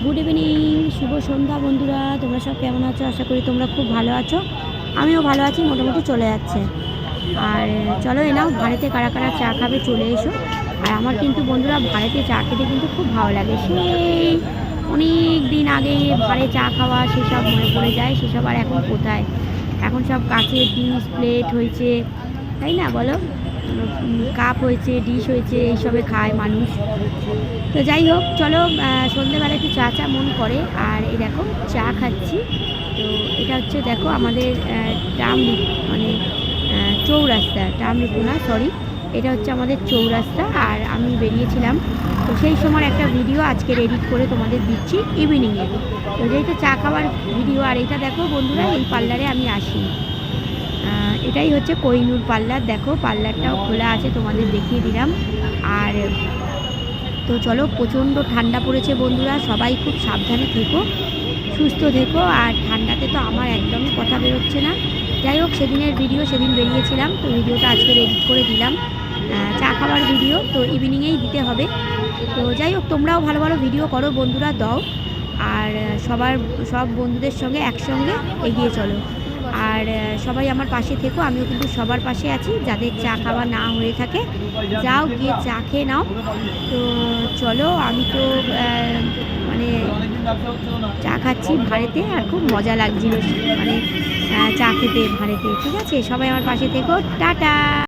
Good evening, শুভ সন্ধ্যা বন্ধুরা। তোমরা সব কেমন আছো? আশা করি তোমরা খুব ভালো আছো। আমিও ভালো আছি, মোটামুটি চলে যাচ্ছে। আর চলো এনাও ভাড়েতে কারা কারা চা খাবে চলে এসো। আর আমার কিন্তু বন্ধুরা ভাড়েতে চা খেতে কিন্তু খুব ভালো লাগে। সেই অনেক দিন আগে ভাড়ে চা খাওয়া সেসব মনে পড়ে যায়। সেসব আর এখন কোথায়? এখন সব কাচের ডিশ প্লেট হয়েছে, তাই না বলো? কাপ হয়েছে, ডিশ হয়েছে, এইসবে খায় মানুষ। তো যাই হোক, চলো সন্ধ্যেবেলা একটু চা চা মন করে। আর এই দেখো চা খাচ্ছি। তো এটা হচ্ছে দেখো আমাদের টামলিপ মানে চৌরাস্তা, টামলিপ না সরি, এটা হচ্ছে আমাদের চৌরাস্তা। আর আমি বেরিয়েছিলাম, তো সেই সময় একটা ভিডিও আজকে এডিট করে তোমাদের দিচ্ছি ইভিনিংয়ে। তো যেহেতু চা খাওয়ার ভিডিও। আর এটা দেখো বন্ধুরা, এই পার্লারে আমি আসি। এটাই হচ্ছে কোহিনুর পার্লার। দেখো পার্লারটাও খোলা আছে, তোমাদের দেখিয়ে দিলাম। আর তো চলো, প্রচণ্ড ঠান্ডা পড়েছে বন্ধুরা, সবাই খুব সাবধানে থেকো, সুস্থ থেকো। আর ঠান্ডাতে তো আমার একদমই কথা বেরোচ্ছে না। যাই হোক, সেদিনের ভিডিও সেদিন বেরিয়েছিলাম, তো ভিডিওটা আজকে এডিট করে দিলাম। চা খাওয়ার ভিডিও তো ইভিনিংয়েই দিতে হবে। তো যাই হোক, তোমরাও ভালো ভালো ভিডিও করো বন্ধুরা, দাও। আর সব বন্ধুদের সঙ্গে একসঙ্গে এগিয়ে চলো। আর সবাই আমার পাশে থেকো, আমিও কিন্তু সবার পাশে আছি। যাদের চা খাওয়া না হয়ে থাকে, যাও গিয়ে চা খেয়ে নাও। তো চলো, আমি তো মানে চা খাচ্ছি ভাড়েতে, আর খুব মজা লাগছিল মানে চা খেতে ভাড়েতে। ঠিক আছে, সবাই আমার পাশে থেকো, টাটা।